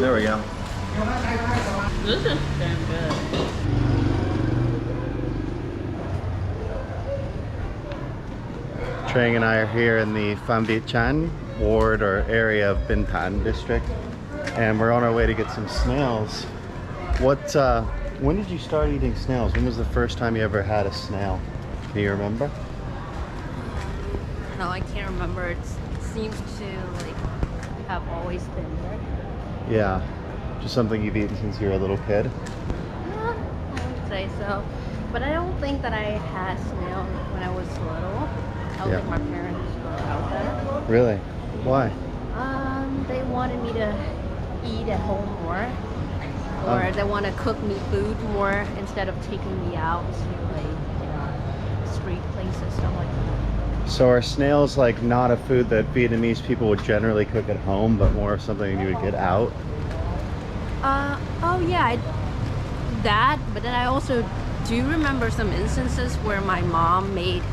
There we go. This is damn good. Trang and I are here in the Vietnamese ward or area of Binh Thanh District, and we're on our way to get some snails. When did you start eating snails? When was the first time you ever had a snail? Do you remember? No, I can't remember. It seems to like have always been there. Yeah, just something you've eaten since you were a little kid? I would say so. But I don't think that I had snails when I was little. I don't think my parents were out there. Really? Why? They wanted me to eat at home more. Or they want to cook me food more instead of taking me out to like, you know, street places, stuff like that. So are snails like not a food that Vietnamese people would generally cook at home, but more of something you would get out? Oh yeah, that. But then I also do remember some instances where my mom made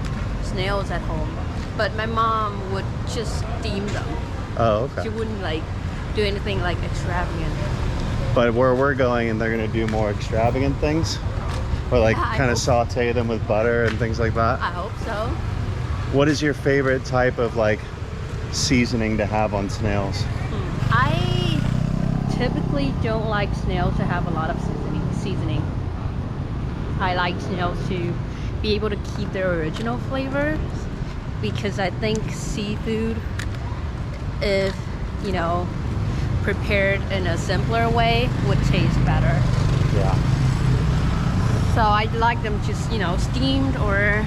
snails at home, but my mom would just steam them. Oh, okay. She wouldn't like do anything like extravagant. But where we're going, and they're gonna do more extravagant things, or like kind of saute them with butter and things like that. I hope so. What is your favorite type of like seasoning to have on snails? I typically don't like snails to have a lot of seasoning. I like snails to be able to keep their original flavors, because I think seafood, if you know, prepared in a simpler way, would taste better. Yeah. So I'd like them just, you know, steamed or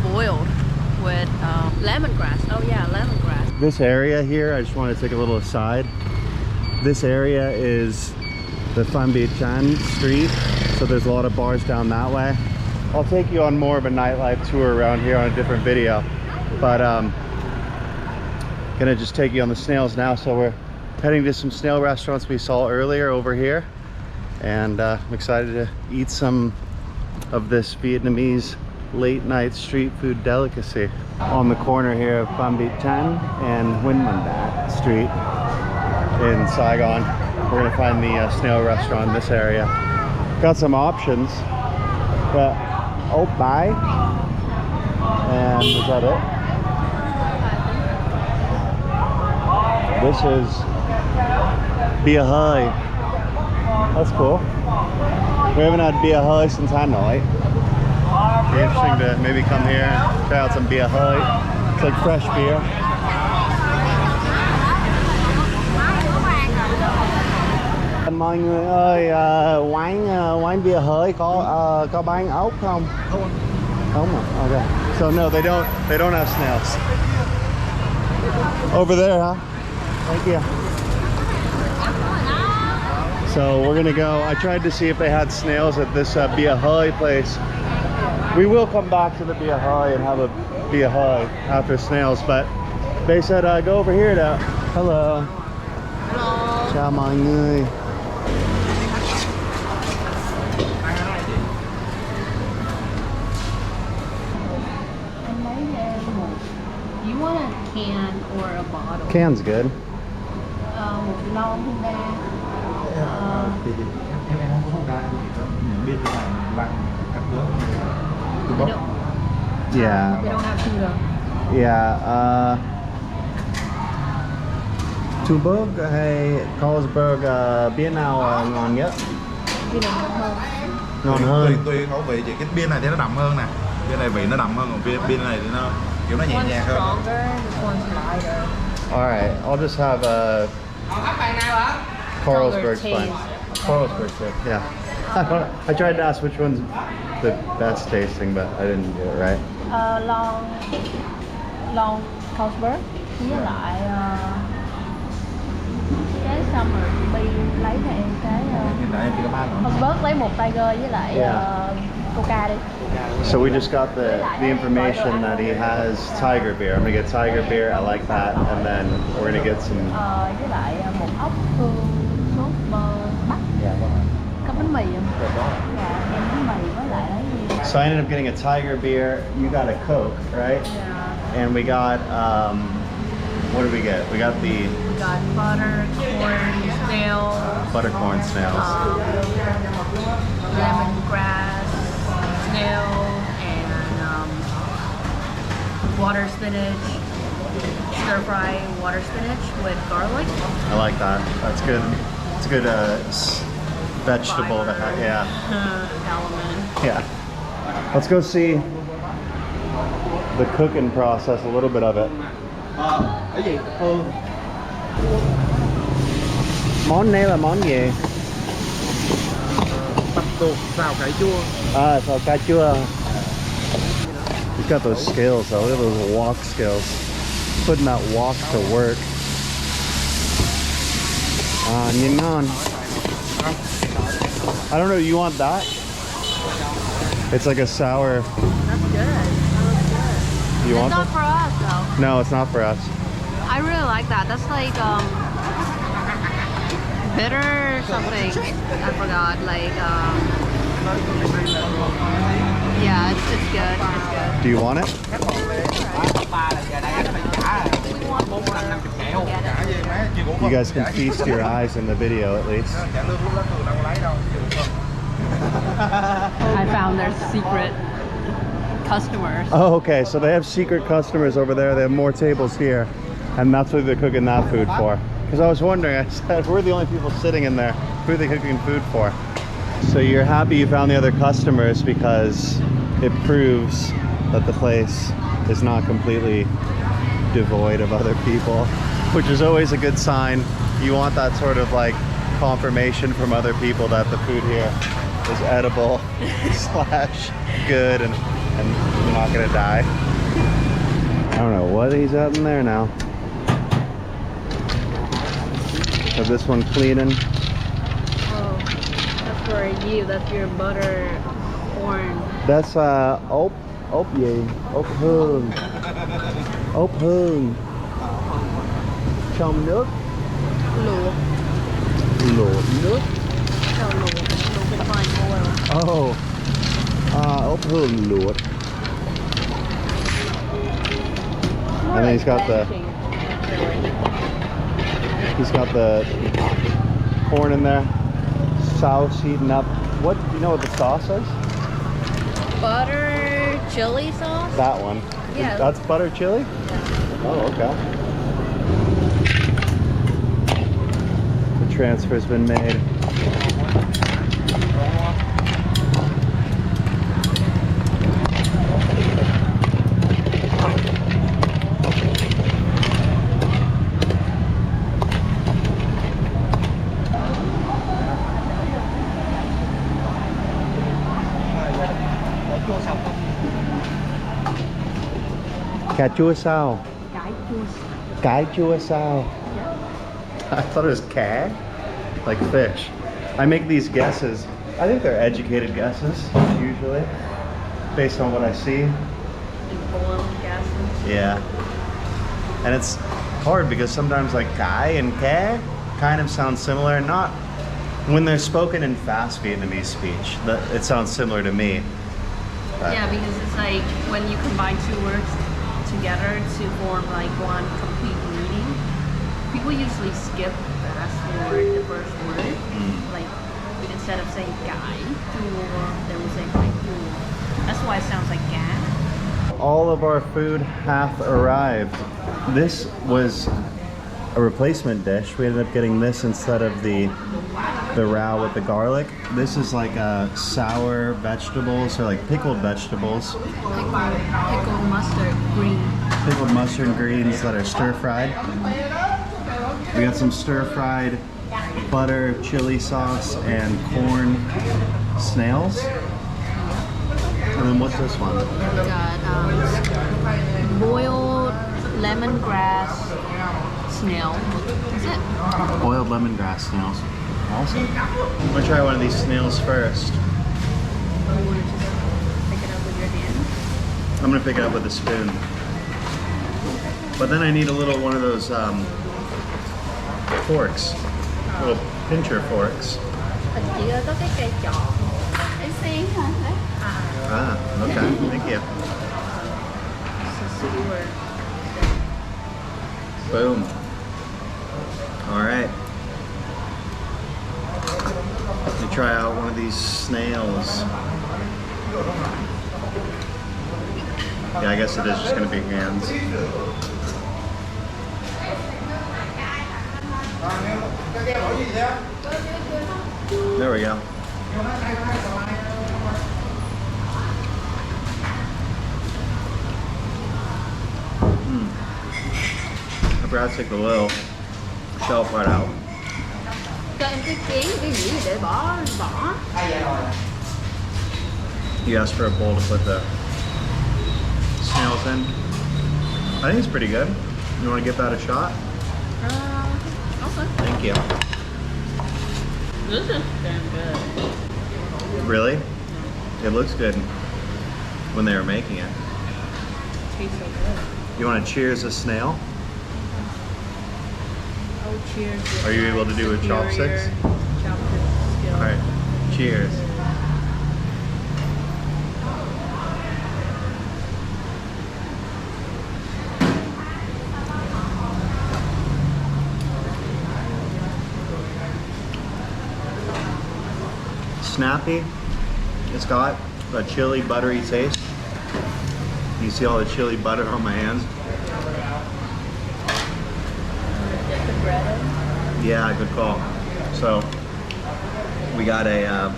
boiled with lemongrass. Oh yeah, lemongrass. This area here, I just want to take a little aside. This area is the Binh Thanh Street, so there's a lot of bars down that way. I'll take you on more of a nightlife tour around here on a different video, but gonna just take you on the snails now. So we're heading to some snail restaurants we saw earlier over here, and I'm excited to eat some of this Vietnamese late night street food delicacy. On the corner here of Binh Thanh and Huỳnh Street in Saigon, we're gonna find the snail restaurant in this area. Got some options. Got oat pie, and is that it? This is bia hơi. That's cool. We haven't had bia hơi since Hanoi. Be interesting to maybe come here and try out some bia hơi. It's like fresh beer. Mọi người ơi, quán bia hơi có bán ốc không? Không. Okay. So no, they don't have snails. Over there, huh? Thank you. So we're gonna go. I tried to see if they had snails at this bia hơi place. We will come back to the bia hơi and have a bia hơi after snails, but they said go over here to. Hello. Hello. Chào mọi người. You want a can or a bottle? Can's good. Một lon không đa. Em không có đa gì đó. Biết là lăng các nước. Yeah. They don't have sugar. Yeah. Two burger hay Carlsberg bia nào ngon nhất? Cái này ngon hơn. Ngon hơn. Tùy khẩu vị chị. Cái bia này thì nó đậm hơn nè. Bia này vị nó đậm hơn, còn bia này thì nó kiểu nó nhẹ nhàng hơn. One's stronger, this one's lighter. Alright, I'll just have a Carlsberg's fine. Taste. Carlsberg's good, yeah. I tried to ask which one's the best tasting, but I didn't get it right. Lon Carlsberg với lại cái xong rồi Bi lấy cho em cái Carlsberg, lấy một Tiger với lại Coca đi. So we just got the information that he has tiger beer. I'm gonna get tiger beer. I like that, and then we're gonna get some. Với lại một ốc hương sốt bắc. Có bánh mì không? Dạ, em bánh mì với lại đấy. So I ended up getting a tiger beer. You got a Coke, right? Yeah. And we got What did we get? We got the We got butter, corn, snails, buttercorn snails. lemongrass, snail, and water spinach, stir-fry water spinach with garlic. I like that. That's good. It's a good vegetable to have. Yeah. Element. Yeah. Let's go see the cooking process, a little bit of it. Cái gì? Phương. Món này là món gì? Bắp tuộc xào cải chua. Ah, so cà chua. You've got those scales though. Look at those wok scales. Putting that wok to work. Ah, nhìn ngon. I don't know, you want that? It's like a sour. That's good. That looks good. You It's want not that? for us though. No, it's not for us. I really like that. That's like bitter something. I forgot. Like yeah, it's good. It's good. Do you want it? We want more. Get it. You guys can feast your eyes in the video at least. I found their secret customers. Oh, okay. So they have secret customers over there. They have more tables here. And that's what they're cooking that food for. Because I was wondering, I said, we're the only people sitting in there. Who are they cooking food for? So you're happy you found the other customers because it proves that the place is not completely devoid of other people, which is always a good sign. You want that sort of like confirmation from other people that the food here is edible slash good and you're not gonna die. I don't know what he's at in there now. Have this one cleaning. Oh, that's for you. That's your butter corn. That's ốp gì? Ốp hương. Ốp hương. Trong nước. Luộc. Luộc nước. So luộc with fine oil. Oh. Ốp hương luộc. More And then like he's got the blanching. He's got the corn in there, sauce heating up. What do you know what the sauce is? Butter chili sauce. That one. Yeah. That's butter chili? Yeah. Oh, okay. The transfer's been made. Cà chua sao? Cải chua sao? I thought it was cá, like fish. I make these guesses. I think they're educated guesses, usually, based on what I see. Informed guesses. Yeah. And it's hard because sometimes like cải and cá kind of sound similar. Not when they're spoken in fast Vietnamese speech. It sounds similar to me. But Yeah, because it's like when you combine two words together to form like one complete meaning. People usually skip the last word, the first word. Like instead of saying guy, they will say like That's why it sounds like gas. all of our food hath arrived. This was a replacement dish. We ended up getting this instead of the roux with the garlic. This is like sour vegetables or like pickled vegetables. Like pickled mustard green. Pickled mustard and greens that are stir-fried. We got some stir-fried butter, chili sauce, and corn snails. And then what's this one? We got boiled lemongrass snail. That's it. Boiled lemongrass snails. Awesome. I'm gonna try one of these snails first. You want to just pick it up with your hand? I'm gonna pick it up with a spoon. But then I need a little one of those forks, little pincher forks. Hình chị ơi có cái cây tròn. Em xiên hả? Ah, okay, thank you. So super. Boom. All right. Let me try out one of these snails. Yeah, I guess it is just gonna be hands. There we go. I forgot to take the little shell part out. Cho em cái chén cái gì để bỏ vỏ. You asked for a bowl to put the snails in. I think it's pretty good. You want to give that a shot? Okay. Thank you. This is damn good. Really? It looks good when they were making it. Tastes so good. You want to cheers a snail? Oh, cheers. with Are you able to do with superior chopsticks? Chopsticks skill. All right. Cheers. Snappy. It's got a chili buttery taste. You see all the chili butter on my hands? Get the bread in. Yeah, good call. So we got a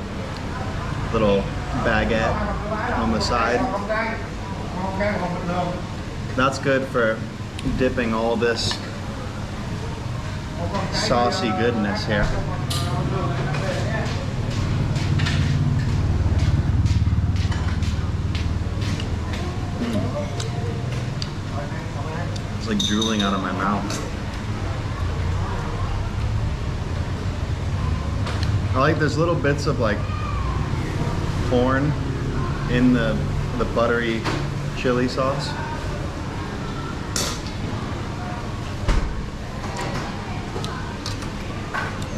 little baguette on the side. That's good for dipping all this saucy goodness here. It's like drooling out of my mouth. I like there's little bits of like corn in the buttery chili sauce.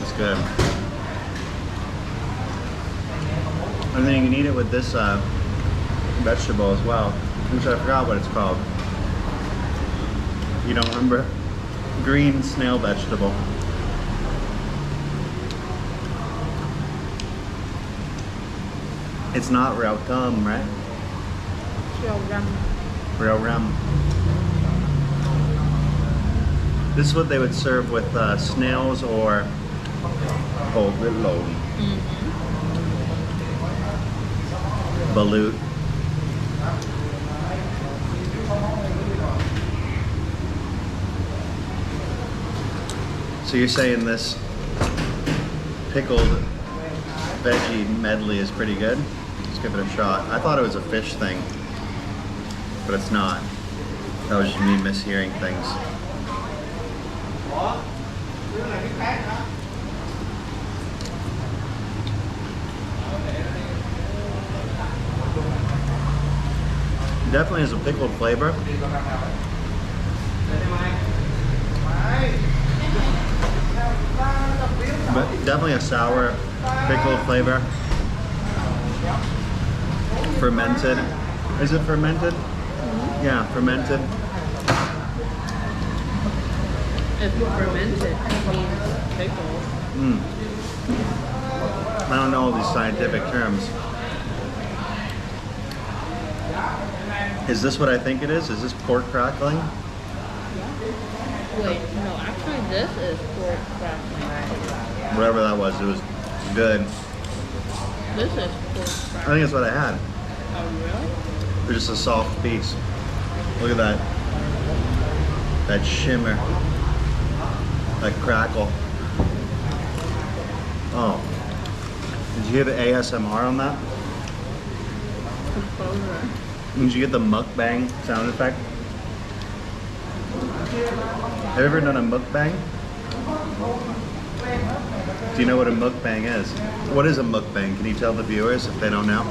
It's good. And then you can eat it with this vegetable as well, which I forgot what it's called. You don't remember? Green snail vegetable. It's not rau thơm, right? Rau răm. This is what they would serve with snails or bồ viết lộn. Balut. So you're saying this pickled veggie medley is pretty good? Let's give it a shot. I thought it was a fish thing, but it's not. That was just me mishearing things. Definitely has a pickled flavor. But definitely a sour, pickled flavor. Fermented. Is it fermented? Mm-hmm. Yeah, fermented. If fermented, it means pickled. I don't know all these scientific terms. Is this what I think it is? Is this pork crackling? Wait, no, actually this is pork crackling. Whatever that was, it was good. This is pork I crackling. think it's what I had. Oh, really? It's just a soft piece. Look at that. That shimmer. That crackle. Oh. Did you hear the ASMR on that? Composer. Did you get the mukbang sound effect? Have you ever done a mukbang? Do you know what a mukbang is? What is a mukbang? Can you tell the viewers if they don't know?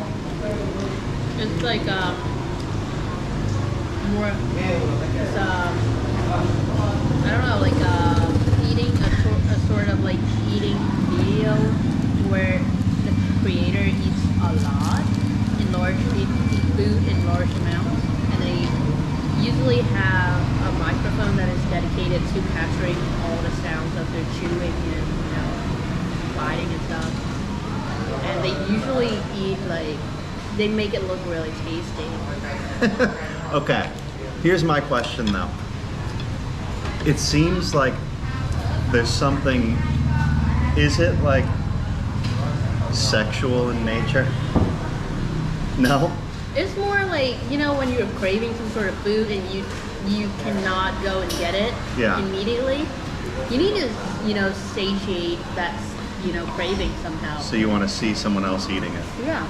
It's like more. It's I don't know, like eating a sort of like eating video where the creator eats a lot in large eat food in large amounts, and they usually have a microphone that is dedicated to capturing all the sounds of their chewing and biting and stuff. And they usually eat they make it look really tasty. Okay, here's my question though. It seems like there's something, is it like sexual in nature? No? It's more like, when you're craving some sort of food and you cannot go and get it immediately. You need to, satiate that, craving somehow. So you want to see someone else eating it? Yeah.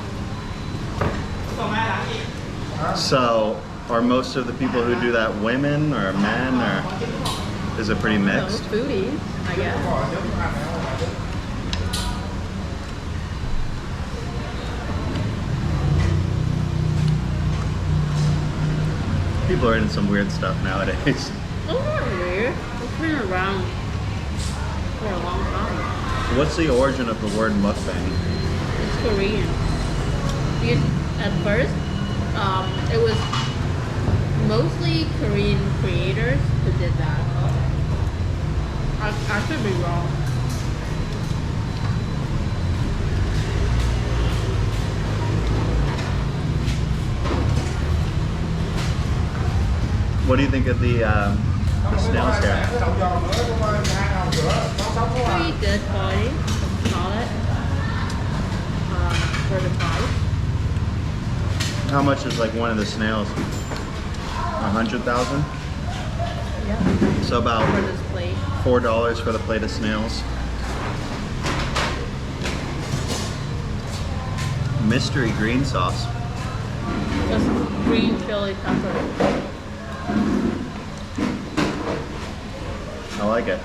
So are most of the people who do that women or men, or is it pretty mixed? Foodies, I guess. People are into some weird stuff nowadays. It's not weird. It's been around for a long time. What's the origin of the word mukbang? It's Korean. Because at first, it was mostly Korean creators who did that. I could be wrong. What do you think of the snails here? Pretty good quality. Solid. For the price. How much is like one of the snails? 100,000? Yeah. So about For this plate. $4 for the plate of snails. Mystery green sauce. Just green chili pepper. I like it.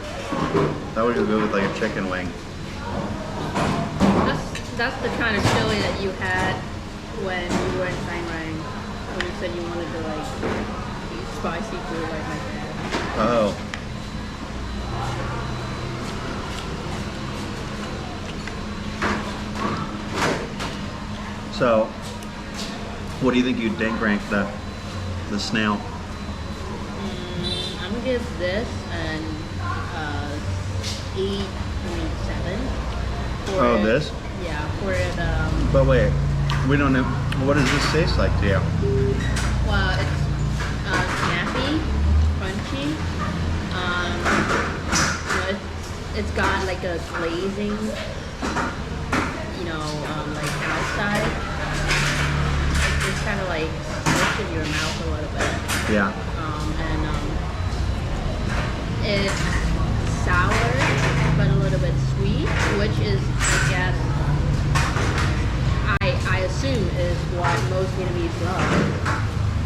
That would go good with like a chicken wing. That's the kind of chili that you had when you were in Saigon, when you said you wanted to eat spicy food like my dad. Oh. So, what do you think you'd rank the snail? I'm gonna give this an 8.7. Oh, this? Yeah, for it. But wait, we don't know. What does this taste like to you? Well, it's snappy, crunchy. It's got like a glazing, like outside. It's kind of like smushed in your mouth a little bit. Yeah. It's sour, but a little bit sweet, which is, I guess, I assume is what most Vietnamese love.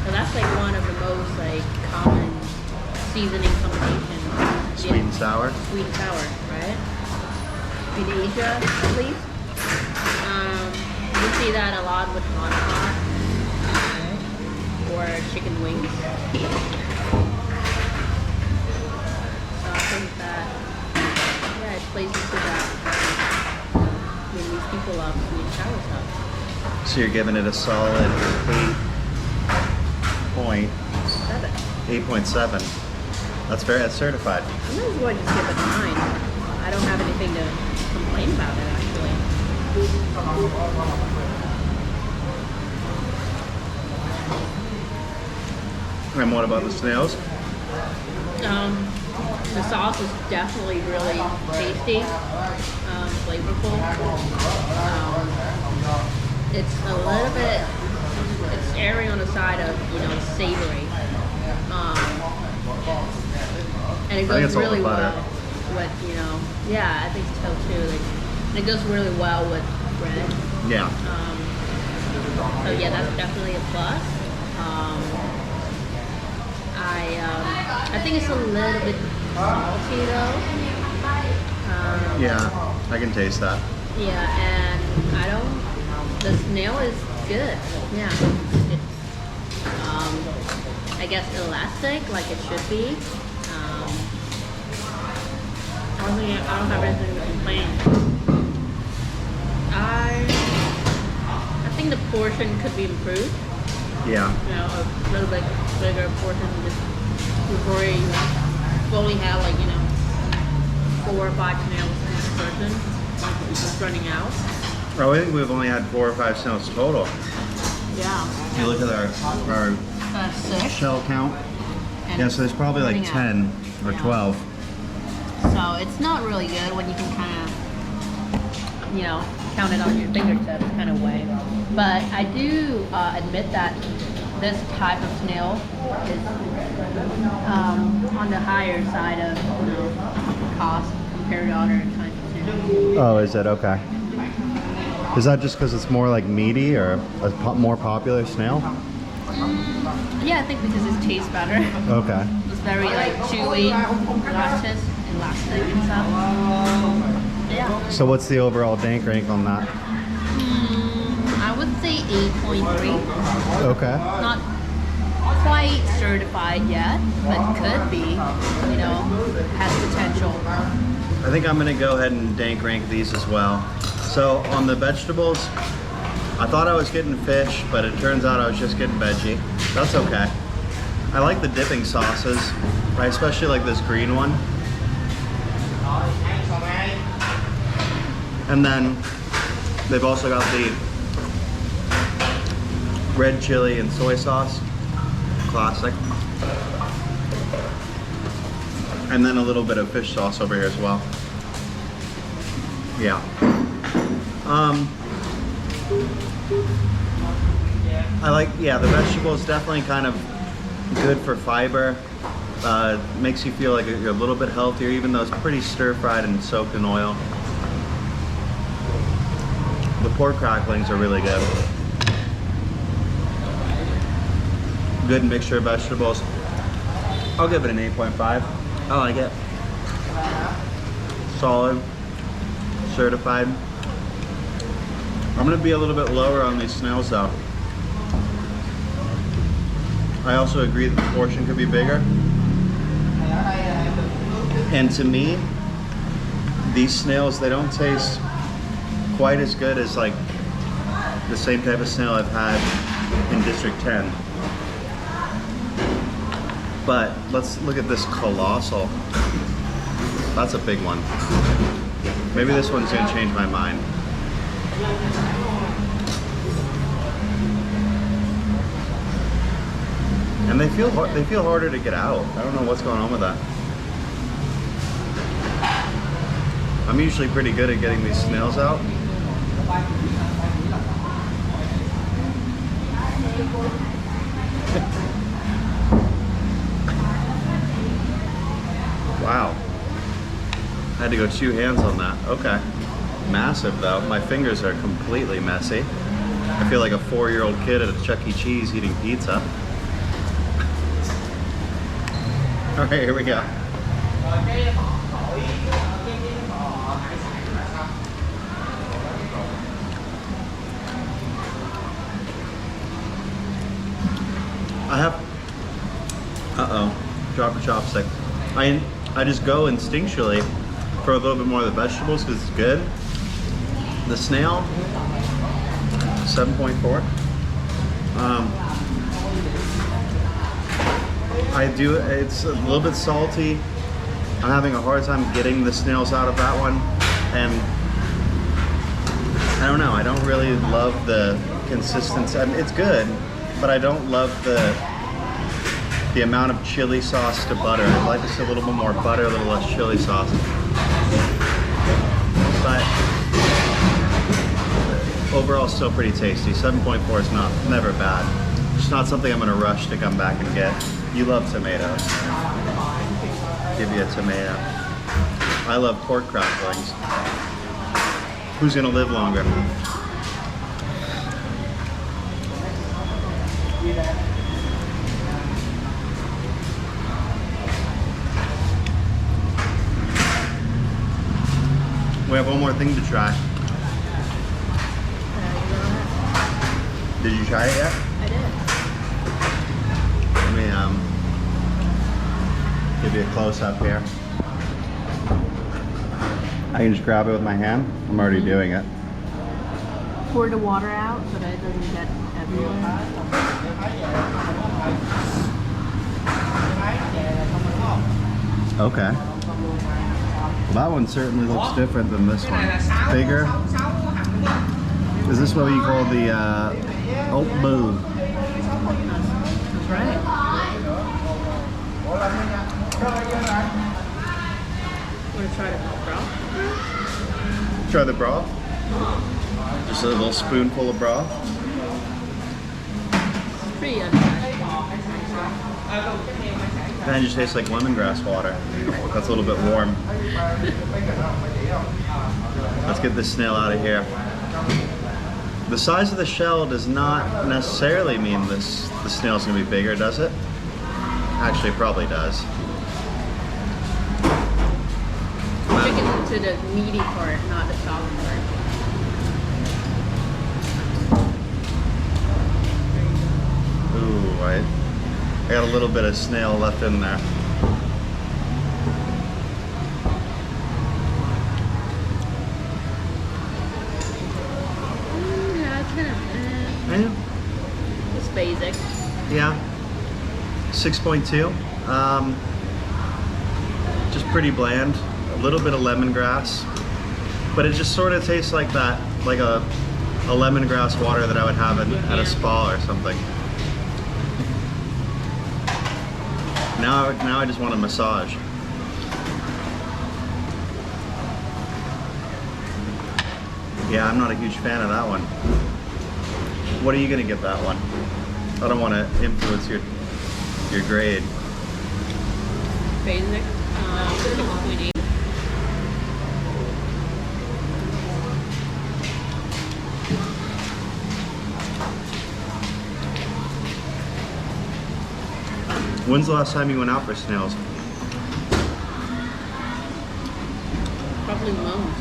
So that's like one of the most common seasoning combinations. Sweet and sour? Sweet and sour, right? In Asia, at least. You see that a lot with ngon or chicken wings. So I think that, it plays into that. Vietnamese people love sweet and sour stuff. So you're giving it a solid 8.7. That's certified. I'm just going to just give it 9. I don't have anything to complain about it, actually. And what about the snails? The sauce is definitely really tasty, flavorful. It's a little bit, it's erring on the side of, savory. And it goes really well with, yeah, I think so too. And it goes really well with bread. Yeah. So yeah, that's definitely a plus. I think it's a little bit salty though. Yeah, I can taste that. Yeah, and the snail is good. Yeah. It's, I guess elastic, like it should be. I don't have anything to complain. I think the portion could be improved. Yeah. A little bit bigger portion, just before you only have like, you know, 4 or 5 snails each person, it's just running out. Oh, I think we've only had 4 or 5 snails total. Yeah. You look at our 6. shell count. And Yeah, so there's probably like running out. 10 or Yeah. 12. So it's not really good when you can kind of, you know, count it on your fingertips kind of way. But I do admit that this type of snail is on the higher side of, you know, cost compared to other kinds of snails. Oh, is it? Okay. Is that just because it's more like meaty or a more popular snail? Yeah, I think because it tastes better. Okay. It's very like chewy, elastic and stuff. Yeah. So what's the overall dank rank on that? I would say 8.3. Okay. Not quite certified yet, but could be, you know, has potential. I think I'm gonna go ahead and dank rank these as well. So on the vegetables, I thought I was getting fish, but it turns out I was just getting veggie. That's okay. I like the dipping sauces. I especially like this green one. And then they've also got the red chili and soy sauce. Classic. And then a little bit of fish sauce over here as well. Yeah. I like, yeah, the vegetables definitely kind of good for fiber. Makes you feel like you're a little bit healthier, even though it's pretty stir-fried and soaked in oil. The pork cracklings are really good. Good mixture of vegetables. I'll give it an 8.5. I like it. Solid. Certified. I'm gonna be a little bit lower on these snails though. I also agree that the portion could be bigger. And to me, these snails, they don't taste quite as good as like the same type of snail I've had in District 10. But let's look at this colossal. That's a big one. Maybe this one's gonna change my mind. And they feel harder to get out. I don't know what's going on with that. I'm usually pretty good at getting these snails out. Wow. I had to go 2 hands on that. Okay. Massive though. My fingers are completely messy. I feel like a 4-year-old kid at a Chuck E. Cheese eating pizza. All right, here we go. I have, drop a chopstick. I just go instinctually for a little bit more of the vegetables because it's good. The snail, 7.4. It's a little bit salty. I'm having a hard time getting the snails out of that one. And I don't know, I don't really love the consistency. I mean, it's good, but I don't love the amount of chili sauce to butter. I'd like to see a little bit more butter, a little less chili sauce. But overall, still pretty tasty. 7.4 is never bad. It's not something I'm gonna rush to come back and get. You love tomatoes. Give you a tomato. I love pork cracklings. Who's gonna live longer? We have one more thing to try. Did you try it yet? I did. Let me give you a close-up here. I can just grab it with my hand. I'm already doing it. Pour the water out so that it doesn't get everywhere. Okay. Well, that one certainly looks different than this one. Bigger. Is this what you call the oat boo? That's right. Want to try the broth? Try the broth? Just a little spoonful of broth. Pretty untouched. Kind of just tastes like lemongrass water. That's a little bit warm. Let's get this snail out of here. The size of the shell does not necessarily mean the snail's gonna be bigger, does it? Actually, it probably does. Chicken to the meaty part, not the soft part. Ooh, I got a little bit of snail left in there. Yeah, it's kind of. It's basic. Yeah. 6.2. Just pretty bland. A little bit of lemongrass, but it just sort of tastes like that, like a lemongrass water that I would have at a spa or something. Now I just want a massage. Yeah, I'm not a huge fan of that one. What are you gonna give that one? I don't want to influence your grade. Basic. 6.8. When's the last time you went out for snails? Probably months.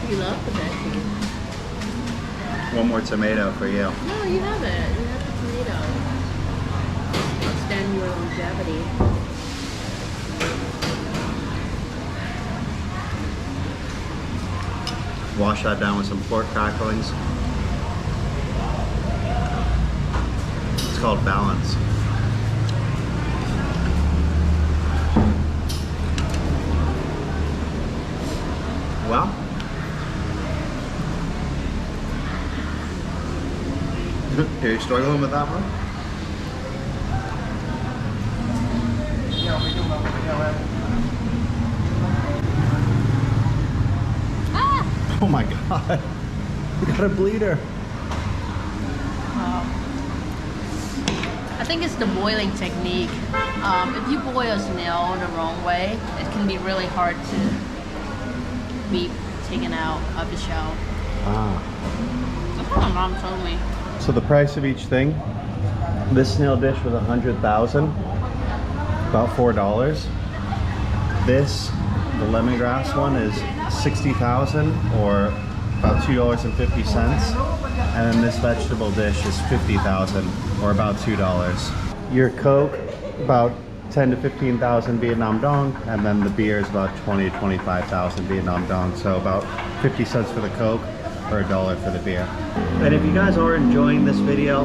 You love the veggies. One more tomato for you. No, you have it. You have the tomato. Extend your longevity. Wash that down with some pork cracklings. It's called balance. Well, are you struggling with that one? Oh my god, we got a bleeder. I think it's the boiling technique. If you boil a snail the wrong way, it can be really hard to be taken out of the shell. Ah. That's what my mom told me. So the price of each thing, this snail dish was 100,000, about $4. This, the lemongrass one, is 60,000 or about $2.50. And then this vegetable dish is 50,000 or about $2. Your Coke, about 10 to 15,000 Vietnam dong, and then the beer is about 20 to 25,000 Vietnam dong. So about 50 cents for the Coke or $1 for the beer. And if you guys are enjoying this video,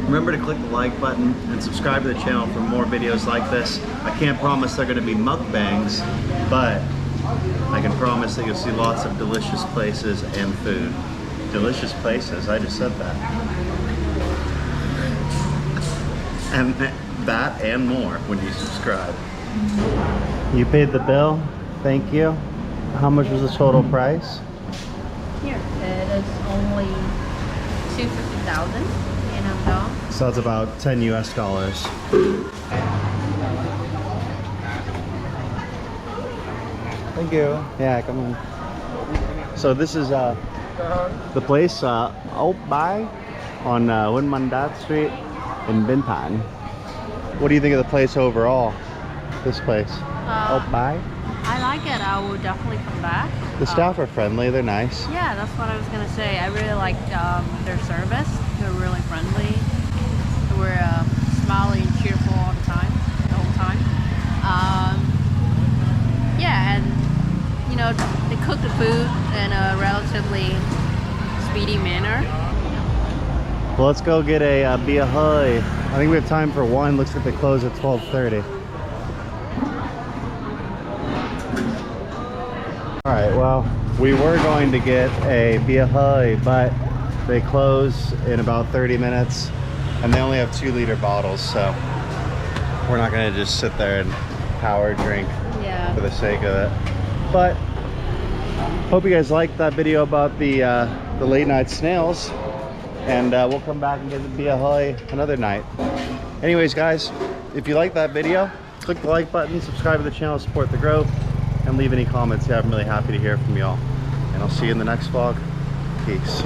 remember to click the like button and subscribe to the channel for more videos like this. I can't promise they're going to be mukbangs, but I can promise that you'll see lots of delicious places and food. Delicious places, I just said that. And that and more when you subscribe. You paid the bill, thank you. How much was the total price? Here, it is only 250,000 Vietnam dong. So that's about 10 US dollars. Thank you. Yeah, come on. So this is the place Ốc Bái on Huỳnh Street in Bình Thạnh. What do you think of the place overall? This place, Ốc Bái. I like it. I will definitely come back. The staff are friendly. They're nice. Yeah, that's what I was gonna say. I really liked their service. They're really friendly. They were smiley and cheerful all the time, the whole time. Yeah, and you know, they cook the food in a relatively speedy manner. Well, let's go get a bia hơi. I think we have time for one. Looks like they close at 12:30. All right, well, we were going to get a bia hơi, but they close in about 30 minutes and they only have 2-liter bottles, so we're not gonna just sit there and power drink for the sake of it. But hope you guys liked that video about the late night snails, and we'll come back and get the bia hơi another night. Anyways, guys, if you like that video, click the like button, subscribe to the channel, support the growth, and leave any comments. I'm really happy to hear from y'all. And I'll see you in the next vlog. Peace.